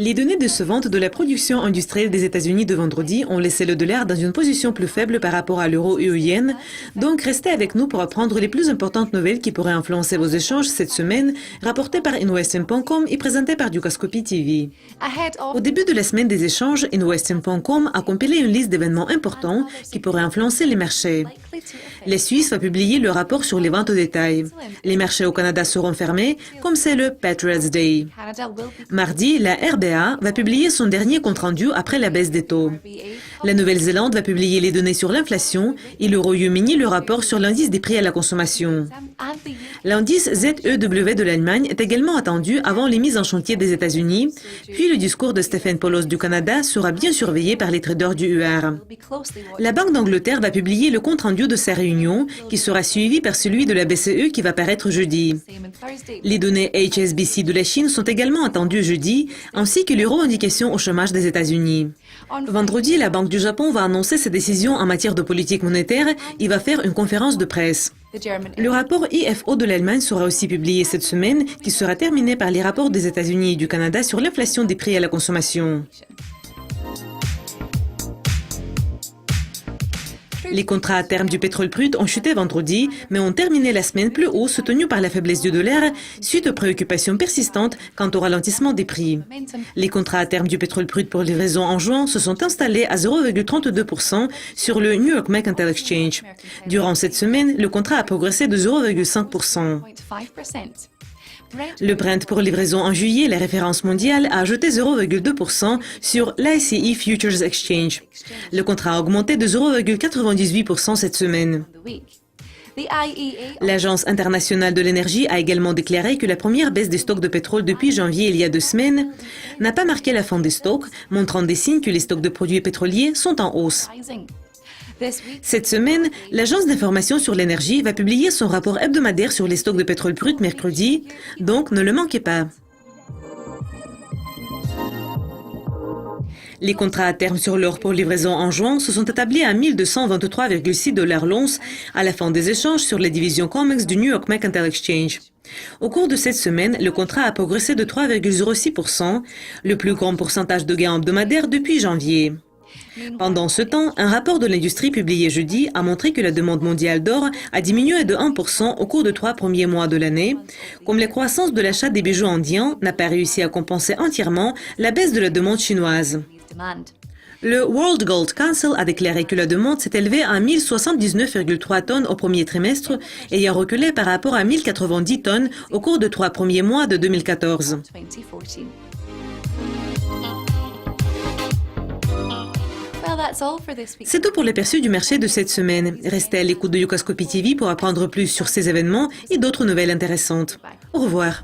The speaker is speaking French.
Les données décevantes de la production industrielle des États-Unis de vendredi ont laissé le dollar dans une position plus faible par rapport à l'euro et au yen. Donc, restez avec nous pour apprendre les plus importantes nouvelles qui pourraient influencer vos échanges cette semaine, rapportées par InvestIn.com et présentées par Dukascopy TV. Au début de la semaine des échanges, InvestIn.com a compilé une liste d'événements importants qui pourraient influencer les marchés. La Suisse va publier le rapport sur les ventes au détail. Les marchés au Canada seront fermés, comme c'est le Patriots Day. Mardi, la RBA va publier son dernier compte-rendu après la baisse des taux. La Nouvelle-Zélande va publier les données sur l'inflation et le Royaume-Uni le rapport sur l'indice des prix à la consommation. L'indice ZEW de l'Allemagne est également attendu avant les mises en chantier des États-Unis, puis le discours de Stephen Poloz du Canada sera bien surveillé par les traders du UR. La Banque d'Angleterre va publier le compte-rendu de sa réunion, qui sera suivi par celui de la BCE qui va paraître jeudi. Les données HSBC de la Chine sont également attendues jeudi, ainsi que les revendications au chômage des États-Unis. Vendredi, la Banque du Japon va annoncer ses décisions en matière de politique monétaire et va faire une conférence de presse. Le rapport IFO de l'Allemagne sera aussi publié cette semaine, qui sera terminé par les rapports des États-Unis et du Canada sur l'inflation des prix à la consommation. Les contrats à terme du pétrole brut ont chuté vendredi, mais ont terminé la semaine plus haut, soutenus par la faiblesse du dollar, suite aux préoccupations persistantes quant au ralentissement des prix. Les contrats à terme du pétrole brut pour livraison en juin se sont installés à 0,32% sur le New York Mercantile Exchange. Durant cette semaine, le contrat a progressé de 0,5%. Le Brent pour livraison en juillet, la référence mondiale, a ajouté 0,2% sur l'ICE Futures Exchange. Le contrat a augmenté de 0,98% cette semaine. L'Agence internationale de l'énergie a également déclaré que la première baisse des stocks de pétrole depuis janvier il y a 2 semaines n'a pas marqué la fin des stocks, montrant des signes que les stocks de produits pétroliers sont en hausse. Cette semaine, l'Agence d'information sur l'énergie va publier son rapport hebdomadaire sur les stocks de pétrole brut mercredi, donc ne le manquez pas. Les contrats à terme sur l'or pour livraison en juin se sont établis à 1223,6 $ l'once à la fin des échanges sur les divisions COMEX du New York Mercantile Exchange. Au cours de cette semaine, le contrat a progressé de 3,06%, le plus grand pourcentage de gain hebdomadaire depuis janvier. Pendant ce temps, un rapport de l'industrie publié jeudi a montré que la demande mondiale d'or a diminué de 1% au cours des 3 premiers mois de l'année, comme la croissance de l'achat des bijoux indiens n'a pas réussi à compenser entièrement la baisse de la demande chinoise. Le World Gold Council a déclaré que la demande s'est élevée à 1079,3 tonnes au premier trimestre et a reculé par rapport à 1090 tonnes au cours des 3 premiers mois de 2014. C'est tout pour l'aperçu du marché de cette semaine. Restez à l'écoute de Dukascopy TV pour apprendre plus sur ces événements et d'autres nouvelles intéressantes. Au revoir.